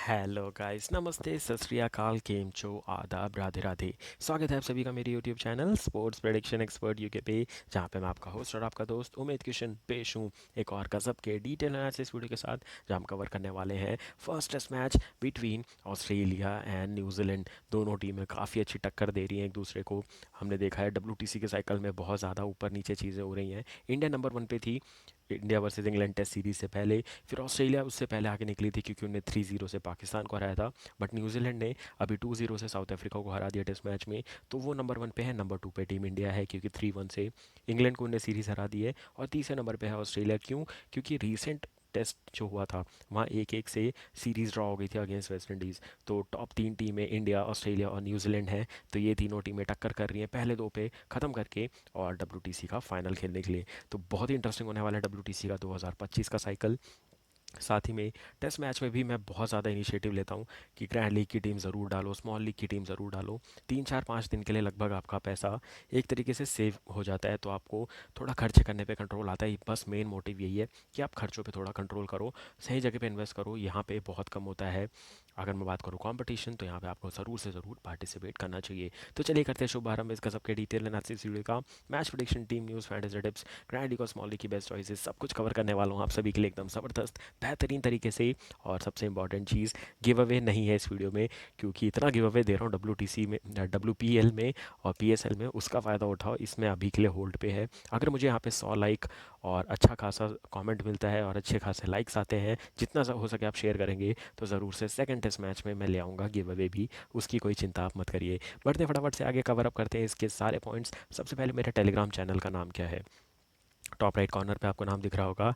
Hello guys, नमस्ते, सत श्री अकाल, केम चो, आदाब, राधे राधे। स्वागत है आप सभी का मेरे YouTube channel sports prediction expert UK पे, जहाँ पे मैं आपका होस्ट और आपका दोस्त उमेद किशन पेश हूँ एक और गजब के डिटेल एनालिसिस वीडियो के साथ, जहाँ हम कवर करने वाले हैं first test match between Australia and New Zealand. दोनों टीमें काफ़ी अच्छी टक्कर दे रही हैं एक दूसरे को। हमने देखा है डब्ल्यूटीसी के साइकिल में बहुत ज़्यादा ऊपर नीचे चीज़ें हो रही हैं। इंडिया नंबर वन पे थी India versus England test series से पहले। फिर ऑस्ट्रेलिया उससे पहले आगे निकली थी क्योंकि उन्हें 3-0 से पाकिस्तान को हराया था। बट न्यूजीलैंड ने अभी 2-0 से साउथ अफ्रीका को हरा दिया टेस्ट मैच में। तो वो नंबर वन पे है। नंबर टू पे टीम इंडिया है क्योंकि 3-1 से इंग्लैंड को उन्हें सीरीज हरा दी है। और तीसरे नंबर पे है ऑस्ट्रेलिया। क्यों? क्योंकि रीसेंट टेस्ट जो हुआ था वहाँ 1-1 से सीरीज ड्रॉ हो गई थी अगेंस्ट वेस्ट इंडीज़। तो टॉप तीन टीमें इंडिया, ऑस्ट्रेलिया और न्यूजीलैंड हैं। तो ये तीनों टीमें टक्कर कर रही हैं पहले दो पे ख़त्म करके और डब्ल्यूटीसी का फाइनल खेलने के लिए। तो बहुत ही इंटरेस्टिंग होने वाला है डब्ल्यूटीसी का 2025 का साइकिल। साथ ही में टेस्ट मैच में भी मैं बहुत ज़्यादा इनिशिएटिव लेता हूँ कि ग्रैंड लीग की टीम ज़रूर डालो, स्मॉल लीग की टीम ज़रूर डालो। 3-4-5 दिन के लिए लगभग आपका पैसा एक तरीके से सेव हो जाता है। तो आपको थोड़ा खर्च करने पे कंट्रोल आता है। बस मेन मोटिव यही है कि आप खर्चों पे थोड़ा कंट्रोल करो, सही जगह पे इन्वेस्ट करो। यहाँ पे बहुत कम होता है। अगर मैं बात करूँ कंपटीशन, तो यहाँ पे आपको ज़रूर से ज़रूर पार्टिसिपेट करना चाहिए। तो चलिए करते हैं शुभारंभ इसका सबके डिटेल एनालिसिस वीडियो का। Match prediction, team news, fantasy tips, grand league और स्मॉल लीग की बेस्ट चॉइसेस, सब कुछ कवर करने वाला हूँ आप सभी के लिए एकदम ज़बरदस्त बेहतरीन तरीके से। और सबसे इंपॉर्टेंट चीज़, गिव अवे नहीं है इस वीडियो में, क्योंकि इतना गिव अवे दे रहा हूँ डब्ल्यू पी एल में और पी एस एल में। उसका फ़ायदा उठाओ, इसमें अभी के लिए होल्ड पे है। अगर मुझे यहाँ पे 100 लाइक और अच्छा खासा कमेंट मिलता है और अच्छे खासे लाइक्स आते हैं, जितना हो सके आप शेयर करेंगे, तो ज़रूर से सेकंड टेस्ट मैच में मैं ले आऊँगा गिव अवे भी। उसकी कोई चिंता आप मत करिए। बढ़ते फटाफट से आगे कवर अप करते हैं इसके सारे पॉइंट्स। सबसे पहले मेरे टेलीग्राम चैनल का नाम क्या है? टॉप राइट कॉर्नर पे आपको नाम दिख रहा होगा,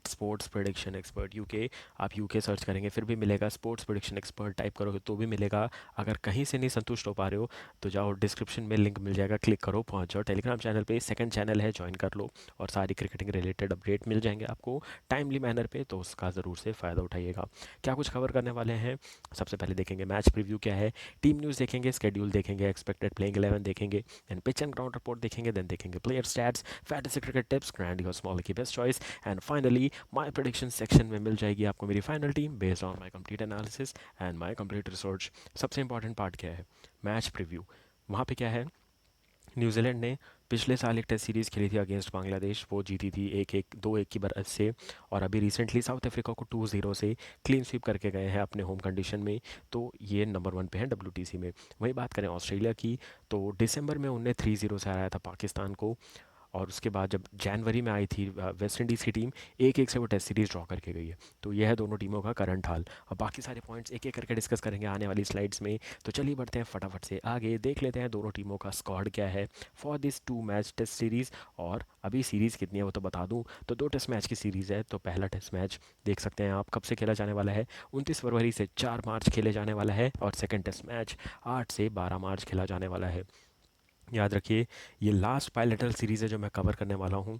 @स्पोर्ट्स प्रोडिक्शन एक्सपर्ट यूके। आप यूके सर्च करेंगे फिर भी मिलेगा, स्पोर्ट्स प्रोडिक्शन एक्सपर्ट टाइप करोगे तो भी मिलेगा। अगर कहीं से नहीं संतुष्ट हो पा रहे हो तो जाओ, डिस्क्रिप्शन में लिंक मिल जाएगा, क्लिक करो, पहुंच जाओ टेलीग्राम चैनल पे। सेकंड चैनल है, ज्वाइन कर लो और सारी क्रिकेटिंग रिलेटेड अपडेट मिल जाएंगे आपको टाइमली मैनर पे। तो उसका ज़रूर से फ़ायदा उठाइएगा। क्या कुछ कवर करने वाले हैं? सबसे पहले देखेंगे मैच प्रीव्यू क्या है, टीम न्यूज़ देखेंगे, स्केड्यूल देखेंगे, एक्सपेक्टेड प्लेइंग 11 देखेंगे, then pitch and ground report देखेंगे, देन देखेंगे player stats, fantasy cricket tips, grand और स्मॉल की best choice, and finally my prediction section में मिल जाएगी आपको मेरी final team based on my complete analysis and my complete research. सबसे इंपॉर्टेंट पार्ट क्या है? Match preview. वहाँ पे क्या है, न्यूजीलैंड ने पिछले साल एक टेस्ट सीरीज़ खेली थी अगेंस्ट बांग्लादेश, वो जीती थी 1-1, 2-1 की बरत से। और अभी रिसेंटली साउथ अफ्रीका को 2-0 से क्लीन स्वीप करके गए हैं अपने होम कंडीशन में। तो ये नंबर वन पे है डब्ल्यूटीसी में। वही बात करें ऑस्ट्रेलिया की, तो दिसंबर में उन्हें 3-0 से हराया था पाकिस्तान को। और उसके बाद जब जनवरी में आई थी वेस्ट इंडीज़ की टीम, 1-1 से वो टेस्ट सीरीज़ ड्रॉ करके गई है। तो यह है दोनों टीमों का करंट हाल। अब बाकी सारे पॉइंट्स एक एक करके डिस्कस करेंगे आने वाली स्लाइड्स में। तो चलिए बढ़ते हैं फटाफट से आगे, देख लेते हैं दोनों टीमों का स्क्वाड क्या है for this 2 match test series. और अभी सीरीज़ कितनी है वो तो बता दूं, तो 2 टेस्ट मैच की सीरीज़ है। तो पहला टेस्ट मैच देख सकते हैं आप कब से खेला जाने वाला है, 29 फरवरी से 4 मार्च खेले जाने वाला है। और सेकेंड टेस्ट मैच 8 से 12 मार्च खेला जाने वाला है। याद रखिए, ये लास्ट बायलैटरल सीरीज़ है जो मैं कवर करने वाला हूँ।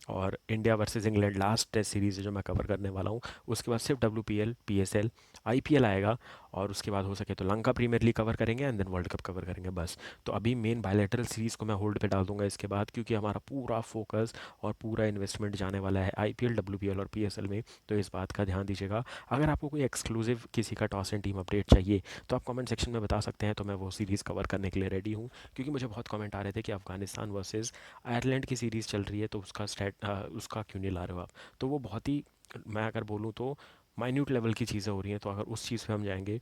और India versus England last test series है जो मैं कवर करने वाला हूँ। उसके बाद सिर्फ डब्ल्यूपीएल, पीएसएल, आईपीएल आएगा। और उसके बाद हो सके तो लंका प्रीमियर लीग कवर करेंगे and then World Cup cover करेंगे बस। तो अभी मेन बायलैटरल सीरीज़ को मैं होल्ड पे डाल दूंगा इसके बाद, क्योंकि हमारा पूरा फोकस और पूरा इन्वेस्टमेंट जाने वाला है आईपीएल, डब्ल्यूपीएल और पीएसएल में। तो इस बात का ध्यान दीजिएगा। अगर आपको कोई एक्सक्लूसिव किसी का टॉस एंड टीम अपडेट चाहिए तो आप कमेंट सेक्शन में बता सकते हैं, तो मैं वो सीरीज़ कवर करने के लिए रेडी हूँ। क्योंकि मुझे बहुत कमेंट आ रहे थे कि अफगानिस्तान वर्सेस आयरलैंड की सीरीज़ चल रही है, तो उसका क्यों नहीं ला रहे हो आप? तो वो बहुत ही, मैं अगर बोलूँ तो माइन्यूट लेवल की चीज़ें हो रही हैं। तो अगर उस चीज़ पे हम जाएंगे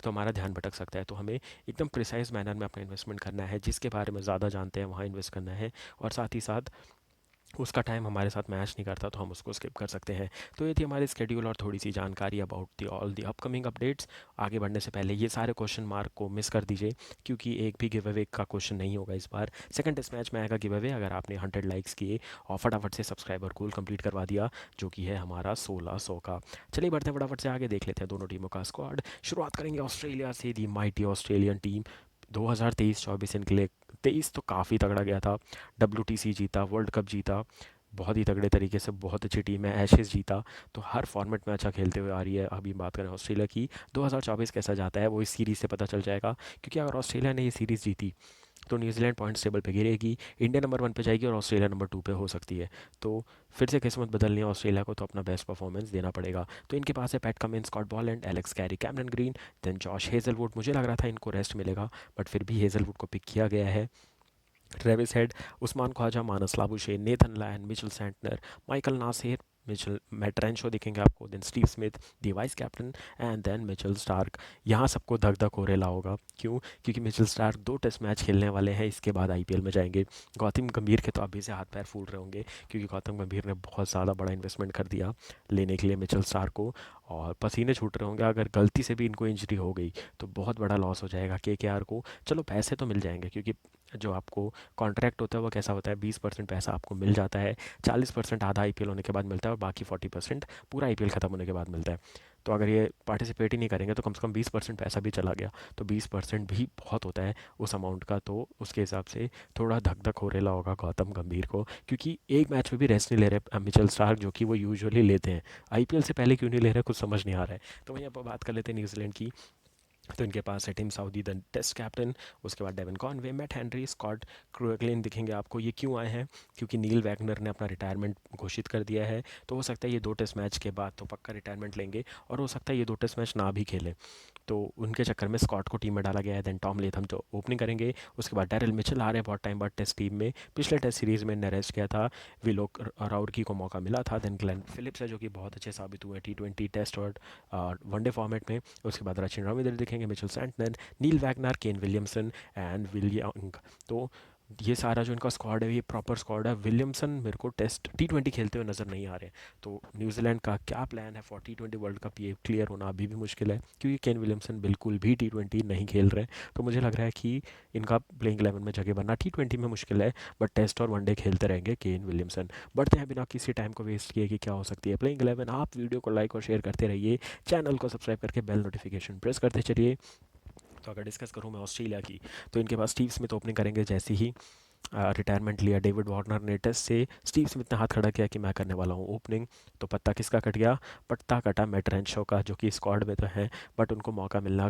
तो हमारा ध्यान भटक सकता है। तो हमें एकदम प्रिसाइज मैनर में अपना इन्वेस्टमेंट करना है, जिसके बारे में ज़्यादा जानते हैं वहाँ इन्वेस्ट करना है। और साथ ही साथ उसका टाइम हमारे साथ मैच नहीं करता तो हम उसको स्किप कर सकते हैं। तो ये थी हमारी स्केड्यूल और थोड़ी सी जानकारी about the all the upcoming updates. आगे बढ़ने से पहले ये सारे क्वेश्चन मार्क को मिस कर दीजिए, क्योंकि एक भी गिव अवे का क्वेश्चन नहीं होगा इस बार। सेकंड टेस्ट मैच में आएगा गिव अवे अगर आपने 100 लाइक्स किए और फटाफट से सब्सक्राइबर गोल कंप्लीट करवा दिया, जो कि है हमारा 1600 का। चलिए बढ़ते हैं फटाफट से आगे, देख लेते हैं दोनों टीमों का स्क्वाड। शुरुआत करेंगे ऑस्ट्रेलिया से, दी माइटी ऑस्ट्रेलियन टीम। 2023-24 इनके लिए, 23 तो काफ़ी तगड़ा गया था। डब्ल्यूटीसी जीता, वर्ल्ड कप जीता, बहुत ही तगड़े तरीके से, बहुत अच्छी टीम है, एशेज़ जीता। तो हर फॉर्मेट में अच्छा खेलते हुए आ रही है। अभी बात करें ऑस्ट्रेलिया की, 2024 कैसा जाता है वो इस सीरीज़ से पता चल जाएगा। क्योंकि अगर ऑस्ट्रेलिया ने ये सीरीज़ जीती तो न्यूजीलैंड पॉइंट्स टेबल पे गिरेगी, इंडिया नंबर 1 पे जाएगी और ऑस्ट्रेलिया नंबर 2 पे हो सकती है। तो फिर से किस्मत बदलनी है ऑस्ट्रेलिया को, तो अपना बेस्ट परफॉर्मेंस देना पड़ेगा। तो इनके पास है Pat Cummins, Scott Boland, Alex Carey, Cameron Green, then Josh Hazlewood. मुझे लग रहा था इनको रेस्ट मिलेगा, बट फिर भी हेजलवुड को पिक किया गया है। Travis Head, Usman Khwaja, Marnus Labuschagne, Nathan Lyon, Mitchell Santner, Michael Neser, Mitchell Matt Renshaw दिखेंगे आपको, then Steve Smith the vice captain, and then Mitchell Starc. यहाँ सबको धक धक हो रेला होगा। क्यों? क्योंकि मिचेल स्टार्क 2 टेस्ट मैच खेलने वाले हैं, इसके बाद आईपीएल में जाएंगे। गौतम गंभीर के तो अभी से हाथ पैर फूल रहे होंगे, क्योंकि गौतम गंभीर ने बहुत ज़्यादा बड़ा इन्वेस्टमेंट कर दिया लेने के लिए मिचेल स्टार्क को, और पसीने छूट रहे होंगे। अगर गलती से भी इनको इंजरी हो गई तो बहुत बड़ा लॉस हो जाएगा केकेआर को। चलो पैसे तो मिल जाएंगे, क्योंकि जो आपको कॉन्ट्रैक्ट होता है वो कैसा होता है, 20% पैसा आपको मिल जाता है, 40% आधा आईपीएल होने के बाद मिलता है और बाकी 40% पूरा आईपीएल खत्म होने के बाद मिलता है। तो अगर ये पार्टिसिपेट ही नहीं करेंगे तो कम से कम 20% पैसा भी चला गया, तो 20% भी बहुत होता है उस अमाउंट का। तो उसके हिसाब से थोड़ा धक धक हो रेला होगा गौतम गंभीर को, क्योंकि एक मैच में भी रेस्ट नहीं ले रहे मिचेल स्टार्क, जो कि वो यूजुअली लेते हैं। आईपीएल से पहले क्यों नहीं ले रहे, कुछ समझ नहीं आ रहा है। तो वहीं पर बात कर लेते हैं न्यूजीलैंड की। तो इनके पास है Tim Southee the test captain, उसके बाद Devon Conway, Matt Henry, Scott क्रूगलिन दिखेंगे आपको। ये क्यों आए हैं? क्योंकि नील वैगनर ने अपना रिटायरमेंट घोषित कर दिया है, तो हो सकता है ये 2 टेस्ट मैच के बाद तो पक्का रिटायरमेंट लेंगे, और हो सकता है ये 2 टेस्ट मैच ना भी खेलें। तो उनके चक्कर में स्कॉट को टीम में डाला गया है। देन टॉम लेथम जो ओपनिंग करेंगे, उसके बाद डैरिल मिचेल आ रहे हैं बहुत टाइम बाद टेस्ट टीम में, पिछले टेस्ट सीरीज़ में इन्हें रेस्ट किया था, विलोक राउरकी को मौका मिला था। देन ग्लेन फिलिप्स है जो कि बहुत अच्छे साबित हुए T20 टेस्ट और वनडे फॉर्मेट में। उसके बाद रचिन रविंद्र दिखेंगे, Mitchell Santner, Neil Wagner, Kane Williamson and Will Young. तो ये सारा जो इनका स्क्वाड है ये प्रॉपर स्क्वाड है। विलियमसन मेरे को टेस्ट T20 खेलते हुए नज़र नहीं आ रहे। तो न्यूजीलैंड का क्या प्लान है फॉर T20 वर्ल्ड कप, ये क्लियर होना अभी भी मुश्किल है, क्योंकि केन विलियमसन बिल्कुल भी T20 नहीं खेल रहे हैं। तो मुझे लग रहा है कि इनका प्लेइंग 11 में जगह बनना T20 में मुश्किल है, बट टेस्ट और वनडे खेलते रहेंगे केन विलियमसन। बढ़ते हैं बिना किसी टाइम को वेस्ट किए कि क्या हो सकती है प्लेइंग 11। आप वीडियो को लाइक और शेयर करते रहिए, चैनल को सब्सक्राइब करके बेल नोटिफिकेशन प्रेस करते चलिए। तो अगर डिस्कस करूँ मैं ऑस्ट्रेलिया की, तो इनके पास स्टीव स्मिथ ओपनिंग करेंगे। जैसे ही रिटायरमेंट लिया डेविड वार्नर ने टेस्ट से, स्टीव स्मिथ ने हाथ खड़ा किया कि मैं करने वाला हूँ ओपनिंग। तो पत्ता किसका कट गया? पत्ता कटा मैट रेंशो का, जो कि स्क्वाड में तो है, बट उनको मौका मिलना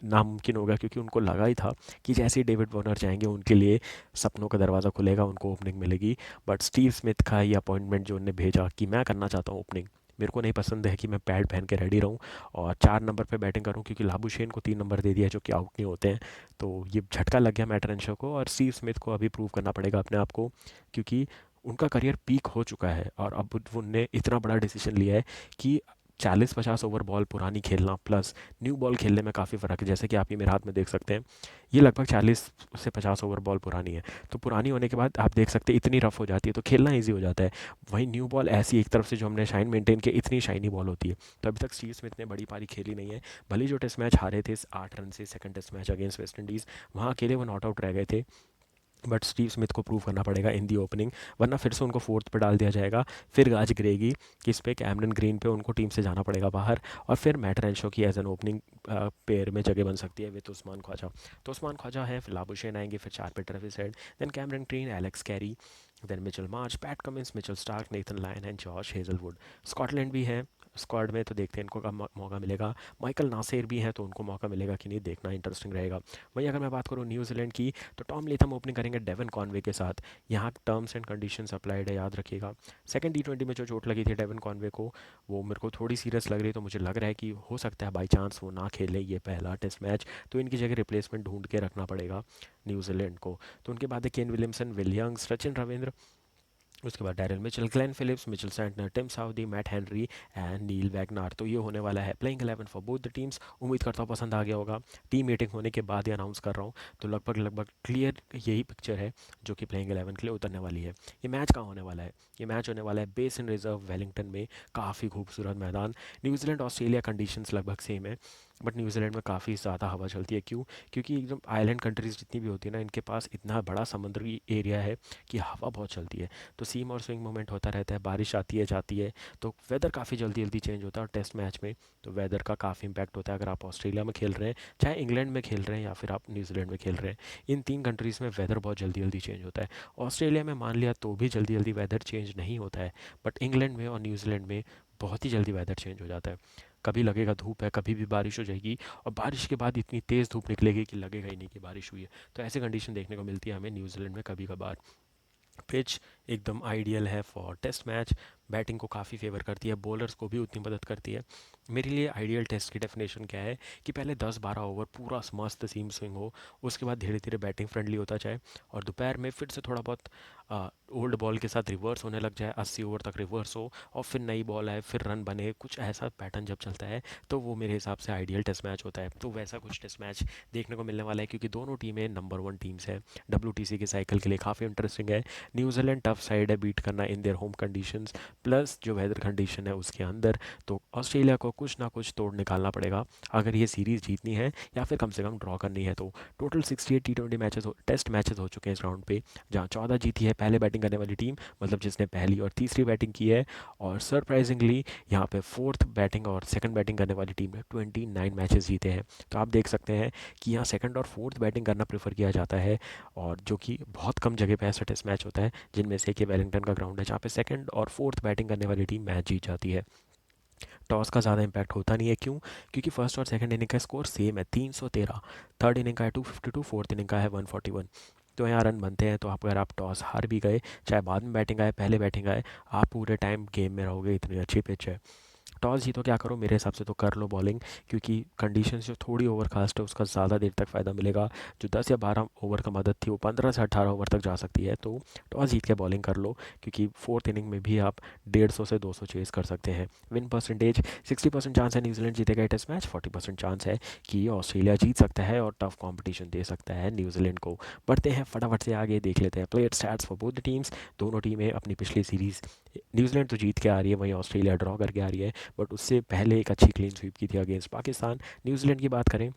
नामुमकिन होगा, क्योंकि उनको लगा ही था कि जैसे ही डेविड वार्नर जाएंगे उनके लिए सपनों का दरवाज़ा खुलेगा, उनको ओपनिंग मिलेगी। बट स्टीव स्मिथ का ये अपॉइंटमेंट जो उन्होंने भेजा कि मैं करना चाहता हूँ ओपनिंग, मेरे को नहीं पसंद है कि मैं पैड पहन के रेडी रहूँ और 4 नंबर पे बैटिंग करूँ, क्योंकि लाबुशेन को 3 नंबर दे दिया जो कि आउट नहीं होते हैं। तो ये झटका लग गया मैट रेंशो को, और स्टीव स्मिथ को अभी प्रूव करना पड़ेगा अपने आप को, क्योंकि उनका करियर पीक हो चुका है और अब उनने इतना बड़ा डिसीजन लिया है कि 40-50 ओवर बॉल पुरानी खेलना प्लस न्यू बॉल खेलने में काफ़ी फ़र्क है। जैसे कि आप ये मेरे हाथ में देख सकते हैं, ये लगभग 40 से 50 ओवर बॉल पुरानी है। तो पुरानी होने के बाद आप देख सकते हैं इतनी रफ हो जाती है, तो खेलना ईजी हो जाता है। वहीं न्यू बॉल ऐसी एक तरफ से जो हमने शाइन मेंटेन की, इतनी शाइनी बॉल होती है। तो अभी तक स्टीव स्मिथ ने बड़ी पारी खेली नहीं है। भले ही जो टेस्ट मैच हारे थे 8 रन से second test match against West Indies, वहाँ अकेले वो नॉट आउट रह गए थे, बट स्टीव स्मिथ को प्रूव करना पड़ेगा इन दी ओपनिंग, वरना फिर से उनको फोर्थ पे डाल दिया जाएगा। फिर गाज गिरेगी किस पे? कैमरन ग्रीन पे, उनको टीम से जाना पड़ेगा बाहर, और फिर मैट रेंशो की एज एन ओपनिंग पेयर में जगह बन सकती है विद उस्मान ख्वाजा। तो उस्मान ख्वाजा है, फिर लाबुशेन आएंगे, फिर 4 पे Travis Head, then Cameron Green, Alex Carey, then Mitchell Marsh, Pat Cummins, Mitchell Starc, Nathan Lyon and Josh Hazlewood. Scott Boland भी है स्क्वाड में, तो देखते हैं इनको कब मौका मिलेगा। माइकल नासिर भी हैं, तो उनको मौका मिलेगा कि नहीं, देखना इंटरेस्टिंग रहेगा। वहीं अगर मैं बात करूँ न्यूजीलैंड की, तो टॉम लेथम ओपनिंग करेंगे डेवन कॉनवे के साथ। यहाँ टर्म्स एंड कंडीशंस अप्लाइड है, याद रखिएगा। सेकंड T20 में जो चोट लगी थी डेवन कॉनवे को, वो मेरे को थोड़ी सीरियस लग रही है, तो मुझे लग रहा है कि हो सकता है बाई चांस वो ना खेले ये पहला टेस्ट मैच, तो इनकी जगह रिप्लेसमेंट ढूंढ के रखना पड़ेगा न्यूजीलैंड को। तो उनके बाद है Kane Williamson, Will Youngs, Sachin Ravindra, उसके बाद Daryl Mitchell, Glenn Phillips, Mitchell Santner, Tim Southee, Matt Henry and Neil Wagner. तो ये होने वाला है playing 11 for both the teams. उम्मीद करता हूँ पसंद आ गया होगा। टीम मीटिंग होने के बाद ही अनाउंस कर रहा हूँ, तो लगभग लगभग क्लियर यही पिक्चर है जो कि प्लेइंग 11 के लिए उतरने वाली है। ये मैच कहाँ होने वाला है? ये मैच होने वाला है बेसिन रिजर्व वेलिंगटन में, काफ़ी खूबसूरत मैदान। न्यूजीलैंड ऑस्ट्रेलिया कंडीशंस लगभग सेम है, बट न्यूजीलैंड में काफ़ी ज़्यादा हवा चलती है। क्यों? क्योंकि एकदम आइलैंड कंट्रीज़ जितनी भी होती है ना, इनके पास इतना बड़ा समुद्री एरिया है कि हवा बहुत चलती है, तो सीम और स्विंग मूवमेंट होता रहता है, बारिश आती है जाती है, तो वेदर काफ़ी जल्दी जल्दी चेंज होता है। और टेस्ट मैच में तो वेदर का काफ़ी इंपैक्ट होता है। अगर आप ऑस्ट्रेलिया में खेल रहे हैं, चाहे इंग्लैंड में खेल रहे हैं या फिर आप न्यूजीलैंड में खेल रहे हैं, इन 3 कंट्रीज़ में वेदर बहुत जल्दी जल्दी चेंज होता है। ऑस्ट्रेलिया में मान लिया तो भी जल्दी जल्दी वेदर चेंज नहीं होता है, बट इंग्लैंड में और न्यूजीलैंड में बहुत ही जल्दी वेदर चेंज हो जाता है। कभी लगेगा धूप है, कभी भी बारिश हो जाएगी, और बारिश के बाद इतनी तेज़ धूप निकलेगी कि लगेगा ही नहीं कि बारिश हुई है। तो ऐसी कंडीशन देखने को मिलती है हमें न्यूजीलैंड में कभी कभार। पिच एकदम आइडियल है फॉर टेस्ट मैच, बैटिंग को काफ़ी फेवर करती है, बॉलर्स को भी उतनी मदद करती है। मेरे लिए आइडियल टेस्ट की डेफिनेशन क्या है कि पहले 10-12 ओवर पूरा मस्त सीम स्विंग हो, उसके बाद धीरे धीरे बैटिंग फ्रेंडली होता जाए, और दोपहर में फिर से थोड़ा बहुत ओल्ड बॉल के साथ रिवर्स होने लग जाए, 80 ओवर तक रिवर्स हो, और फिर नई बॉल आए, फिर रन बने, कुछ ऐसा पैटर्न जब चलता है तो वो मेरे हिसाब से आइडियल टेस्ट मैच होता है। तो वैसा कुछ टेस्ट मैच देखने को मिलने वाला है, क्योंकि दोनों टीमें नंबर वन टीम्स है, WTC के साइकिल के लिए काफ़ी इंटरेस्टिंग है। न्यूजीलैंड टफ साइड है बीट करना in their home conditions, plus जो वेदर कंडीशन है उसके अंदर, तो ऑस्ट्रेलिया को कुछ ना कुछ तोड़ निकालना पड़ेगा अगर ये सीरीज़ जीतनी है या फिर कम से कम ड्रॉ करनी है। तो total 68 T20 matches test matches हो चुके हैं इस राउंड पे, जहाँ 14 जीती है पहले बैटिंग करने वाली टीम, मतलब जिसने पहली और तीसरी बैटिंग की है, और सरप्राइजिंगली यहाँ पे फोर्थ बैटिंग और सेकंड बैटिंग करने वाली टीम ने 29 मैचेस जीते हैं। तो आप देख सकते हैं कि यहाँ सेकंड और फोर्थ बैटिंग करना प्रेफर किया जाता है, और जो कि बहुत कम जगह पे ऐसा टेस्ट मैच होता है, जिनमें से कि वेलिंगटन का ग्राउंड है जहाँ पे सेकंड और फोर्थ बैटिंग करने वाली टीम मैच जीत जाती है। टॉस का ज़्यादा इम्पैक्ट होता नहीं है, क्यों? क्योंकि फर्स्ट और सेकंड इनिंग का स्कोर सेम है 313, थर्ड इनिंग का है 252, फोर्थ इनिंग का है 141। तो यहाँ रन बनते हैं, तो आप अगर आप टॉस हार भी गए, चाहे बाद में बैटिंग आए पहले बैटिंग आए, आप पूरे टाइम गेम में रहोगे, इतनी अच्छी पिच है। टॉस जीतो क्या करो, मेरे हिसाब से तो कर लो बॉलिंग, क्योंकि कंडीशंस जो थोड़ी ओवरकास्ट है उसका ज़्यादा देर तक फ़ायदा मिलेगा। जो 10 या 12 ओवर का मदद थी वो 15 से 18 ओवर तक जा सकती है, तो टॉस जीत के बॉलिंग कर लो, क्योंकि फोर्थ इनिंग में भी आप 150 से 200 चेस कर सकते हैं। विन परसेंटेज 60% चांस है न्यूजीलैंड जीतेगा टेस्ट मैच, 40% चांस है कि ऑस्ट्रेलिया जीत सकता है और टफ कॉम्पिटिशन दे सकता है न्यूजीलैंड को। बढ़ते हैं फटाफट से आगे, देख लेते हैं player stats for both the teams. दोनों टीमें अपनी पिछली सीरीज़, न्यूजीलैंड तो जीत के आ रही है, वहीं ऑस्ट्रेलिया ड्रॉ करके आ रही है, बट उससे पहले एक अच्छी क्लीन स्वीप की थी अगेंस्ट पाकिस्तान। न्यूजीलैंड की बात करें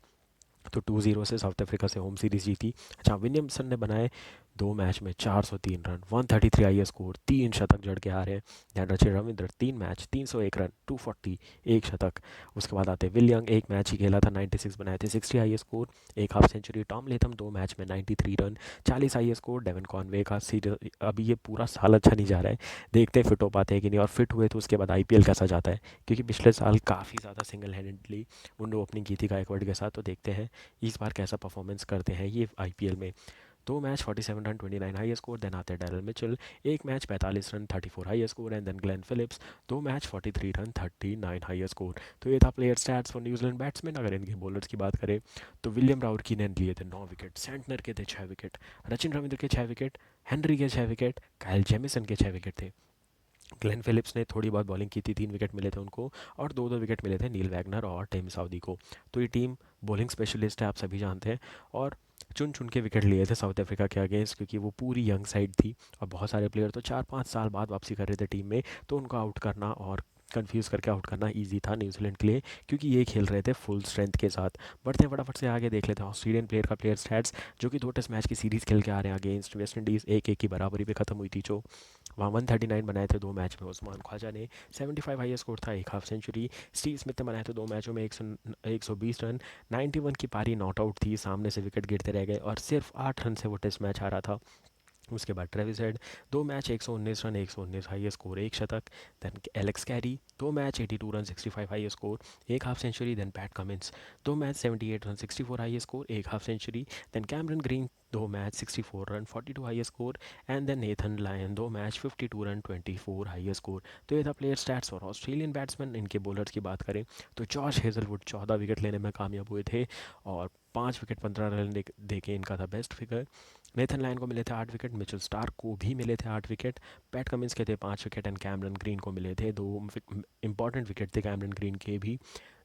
तो 2-0 से साउथ अफ्रीका से होम सीरीज़ जीती। अच्छा, विलियमसन ने बनाए 2 मैच में 403 रन, 133 आई स्कोर, 3 शतक जड़ के हारे। ध्यान रखिए रविंद्र 3 मैच 301 रन, 240, एक शतक। उसके बाद आते विलियंग, एक मैच ही खेला था, 96 बनाए थे, 60 आई स्कोर, एक half century. Tom Latham 2 match में 93 run, 40 high score. Devon Conway का सीरीज अभी ये पूरा साल अच्छा नहीं जा रहा है, देखते हैं फिट हो पाते हैं कि नहीं, और फिट हुए तो उसके बाद IPL कैसा जाता है, क्योंकि पिछले साल काफ़ी ज़्यादा सिंगल हैंडेडली उन्होंने ओपनिंग की थी गायकवाड के साथ। तो देखते हैं इस बार कैसा परफॉर्मेंस करते हैं ये IPL में। 2 match 47 run, 29 high score. Then आते हैं डैरल मिचेल, एक match 45 run, 34 high score. And then Glenn Phillips, 2 match 43 run, 39 high score. तो ये था player stats for New Zealand batsman. अगर इनके बॉलर्स की बात करें तो विलियम राउरकी ने लिए थे 9 विकेट, सेंटनर के थे 6 विकेट, रचिन रविंद्र के 6 विकेट, हेनरी के 6 विकेट, काइल जेमिसन के 6 विकेट थे। ग्लेन फिलिप्स ने थोड़ी बहुत बॉलिंग की थी, 3 विकेट मिले थे उनको, और 2-2 विकेट मिले थे नील वैगनर और टिम साउदी को। तो ये टीम बॉलिंग स्पेशलिस्ट है, आप सभी जानते हैं, और चुन चुन के विकेट लिए थे साउथ अफ्रीका के अगेंस्ट, क्योंकि वो पूरी यंग साइड थी, और बहुत सारे प्लेयर तो 4-5 साल बाद वापसी कर रहे थे टीम में, तो उनको आउट करना और कंफ्यूज करके आउट करना इजी था न्यूजीलैंड के लिए, क्योंकि ये खेल रहे थे फुल स्ट्रेंथ के साथ। बढ़ते हैं फटाफट से आगे, देख लेते हैं ऑस्ट्रेलियन प्लेयर का प्लेयर स्टैट्स, जो कि 2 टेस्ट मैच की सीरीज़ खेल के आ रहे हैं अगेंस्ट वेस्ट इंडीज़, 1-1 की बराबरी पे खत्म हुई थी, जो वहाँ 139 बनाए थे 2 मैच में उस्मान ख्वाजा ने, 75 हाई स्कोर था, एक हाफ सेंचुरी। स्टीव स्मिथ ने बनाए थे 2 मैचों में 120 रन, 91 की पारी नॉट आउट थी, सामने से विकेट गिरते रह गए, और सिर्फ 8 रन से वो टेस्ट मैच हारा था। उसके बाद Travis Head, 2 match 119 run, 119 high score, एक शतक। Then Alex Carey, 2 match 82 run, 65 high score, एक half century. Then Pat Cummins, 2 match 78 run, 64 high score, एक half century. Then Cameron Green, 2 match 64 run, 42 high score. And then Nathan Lyon, 2 match 52 run, 24 high score. तो ये था player stats और Australian batsman. इनके bowlers की बात करें तो जॉश हेजलवुड 14 विकेट लेने में कामयाब हुए थे, और 5 विकेट 15 रन दे के इनका था बेस्ट फिगर। नेथन लायन को मिले थे 8 विकेट, मिचेल स्टार्क को भी मिले थे 8 विकेट, पैट कमिंस के थे 5 विकेट, एंड कैमरन ग्रीन को मिले थे 2 इंपॉर्टेंट विकेट थे कैमरन ग्रीन के भी,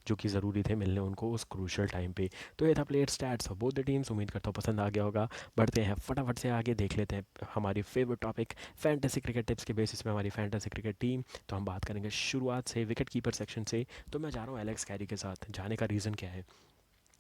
जो कि ज़रूरी थे मिलने उनको उस क्रूशल टाइम पे। तो ये था player stats of both the teams, उम्मीद करता हूँ पसंद आ गया होगा। बढ़ते हैं फटाफट से आगे, देख लेते हैं हमारी favourite topic, fantasy cricket tips के बेसिस पे हमारी फैंटेसी क्रिकेट टीम। तो हम बात करेंगे शुरुआत से विकेट कीपर सेक्शन से। तो मैं जा रहा हूँ एलेक्स कैरी के साथ, जाने का रीज़न क्या है,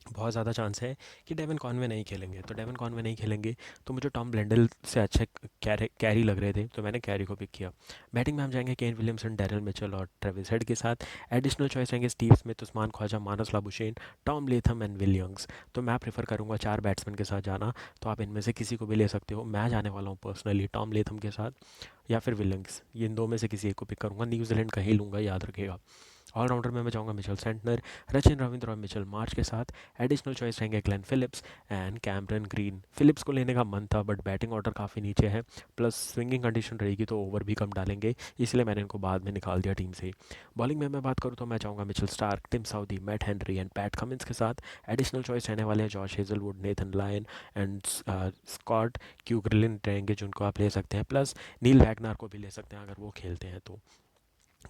बहुत ज़्यादा चांस है कि डेविन कॉनवे नहीं खेलेंगे, तो डेविन कॉनवे नहीं खेलेंगे तो मुझे टॉम ब्लेंडल से अच्छे कैरी लग रहे थे, तो मैंने कैरी को पिक किया। बैटिंग में हम जाएंगे केन विलियमसन, डैरल मिचेल और ट्रेविस हेड के साथ। एडिशनल चॉइस रहेंगे Steve Smith, Usman Khwaja, Marnus Labuschagne, Tom Latham and Will Youngs. तो मैं प्रेफर करूँगा 4 बैट्समैन के साथ जाना, तो आप इनमें से किसी को भी ले सकते हो। मैं जाने वाला हूँ पर्सनली टॉम लेथम के साथ या फिर विल यंग्स, ये इन दो में से किसी एक को पिक करूँगा, न्यूजीलैंड का ही लूँगा, याद रखेगा। ऑलराउंडर में मैं जाऊंगा मिचेल सेंटनर, रचिन रविंद्र और मिचेल मार्च के साथ। एडिशनल चॉइस रहेंगे Glenn Phillips and Cameron Green. Phillips को लेने का मन था बट बैटिंग ऑर्डर काफ़ी नीचे है, प्लस स्विंगिंग कंडीशन रहेगी तो ओवर भी कम डालेंगे, इसलिए मैंने इनको बाद में निकाल दिया टीम से। बॉलिंग में मैं बात करूँ तो मैं चाहूँगा Mitchell Starc, Tim Southee, Matt Henry and Pat Cummins के साथ। एडिशनल चॉइस रहने वाले हैं Josh Hazlewood, Nathan Lyon and Scott Kuggeleijn रहेंगे जिनको आप ले सकते हैं, प्लस नील वैगनार को भी ले सकते हैं अगर वो खेलते हैं तो।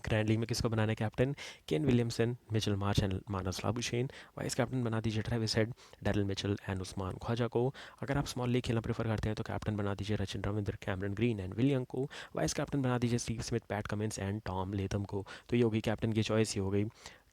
ग्रैंड लीग में किसको बनाना है captain? Kane Williamson, Mitchell Marsh and Marnus Labuschagne. Vice captain बना दीजिए Travis Head, Daryl Mitchell and Usman Khawaja को। अगर आप स्मॉल लीग खेलना प्रेफर करते हैं तो कैप्टन बना दीजिए Rachin Ravindra, Cameron green and William को। वाइस कैप्टन बना दीजिए Steve Smith, PAT Cummins and Tom Latham को। तो ये होगी कैप्टन की चॉइस, ये हो गई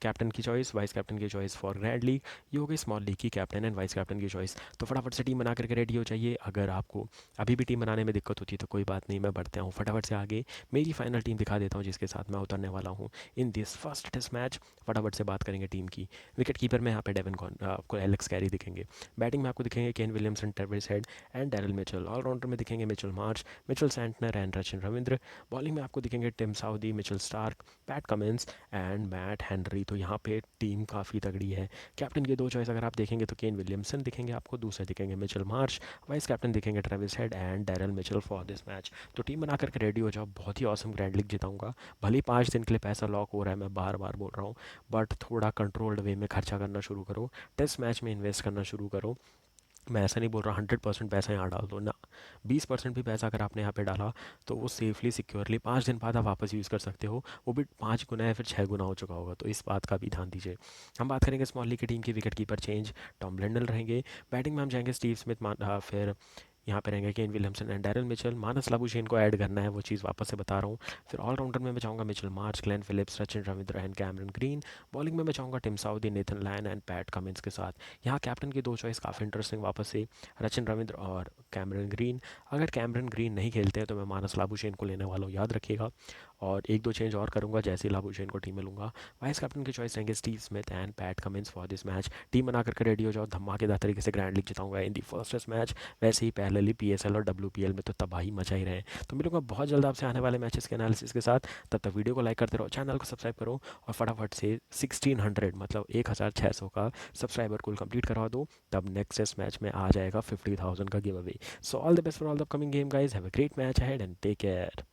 कैप्टन की चॉइस, वाइस कैप्टन की चॉइस फॉर ग्रैंड लीग। ये हो गई स्मॉल लीग की कैप्टन एंड वाइस कैप्टन की चॉइस। तो फटाफट से टीम बना करके रेडी हो जाइए। अगर आपको अभी भी टीम बनाने में दिक्कत होती है तो कोई बात नहीं, मैं बढ़ते हूँ फटाफट से आगे। मेरी फाइनल टीम दिखा देता हूँ जिसके साथ मैं उतरने वाला हूँ in this first test match. फटाफट से बात करेंगे टीम की। विकेट कीपर में यहाँ पे डेवन कॉन आपको एलेक्स कैरी दिखेंगे। बैटिंग में आपको दिखेंगे Kane Williamson, Travis Head and Daryl Mitchell. All rounder में दिखेंगे Mitchell Marsh, Mitchell Santner and Rachin Ravindra. Bowling में आपको दिखेंगे Tim Southee, Mitchell Starc, Pat Cummins and Matt Henry. तो यहाँ पे टीम काफ़ी तगड़ी है। कैप्टन की दो चॉइस अगर आप देखेंगे तो केन विलियमसन दिखेंगे आपको, दूसरे दिखेंगे मिचेल मार्च। वाइस कैप्टन दिखेंगे Travis Head and Daryl Mitchell for this match. तो टीम बना करके रेडी हो जाओ, बहुत ही ऑसम ग्रैंड लीग जिताऊंगा। भले ही 5 दिन के लिए पैसा लॉक हो रहा है, मैं बार बार बोल रहा हूँ, बट थोड़ा कंट्रोल्ड वे में खर्चा करना शुरू करो, टेस्ट मैच में इन्वेस्ट करना शुरू करो। मैं ऐसा नहीं बोल रहा 100% पैसा यहाँ डाल दो ना, 20% भी पैसा अगर आपने यहाँ पे डाला तो वो सेफली सिक्योरली 5 दिन बाद आप वापस यूज़ कर सकते हो। वो भी 5 गुना या फिर 6 गुना हो चुका होगा, तो इस बात का भी ध्यान दीजिए। हम बात करेंगे स्मॉल लीग की टीम की। Wicket keeper change, Tom Blundell रहेंगे। बैटिंग में हम जाएंगे स्टीव स्मिथ, फिर यहाँ पे रहेंगे केन Williamson and Daryl Mitchell. Marnus Labuschagne को ऐड करना है, वो चीज़ वापस से बता रहा हूँ। फिर ऑलराउंडर में मैं चाहूँगा Mitchell Marsh, Glenn Phillips, Rachin Ravindra and Cameron Green. Bowling में मैं चाहूँगा Tim Southee, Nathan Lyon and Pat Cummins के साथ। यहाँ कैप्टन की दो चॉइस काफ़ी इंटरेस्टिंग वापस से, रचिन रविंद्र और कैमरन ग्रीन। अगर कैमरन ग्रीन नहीं खेलते हैं तो मैं मानस लाबुशेन को लेने वाला हूँ, याद रखिएगा। और एक दो चेंज और करूंगा जैसे ही लाबुशेन को टीम में लूँगा। वाइस कैप्टन की चॉइस रहेंगे Steve Smith and Pat Cummins for this match. Team बना करके रेडी हो जाओ, धमाकेदार तरीके से ग्रैंड लीग जिताऊंगा in the first test match. वैसे ही पैरेलली पीएसएल और डब्ल्यूपीएल में तो तबाही मचा ही रहे हैं। तो मिलूंगा बहुत जल्द आपसे आने वाले मैचेस के एनालिसिस के साथ। तब तक वीडियो को लाइक करते रहो, चैनल को सब्सक्राइब करो और फटाफट से 1600 मतलब 1600 का सब्सक्राइबर गोल कंप्लीट करवा दो। तब नेक्स्ट टेस्ट मैच में आ जाएगा 50,000 का giveaway. So all the best for all the upcoming game guys, have a great match ahead and take care.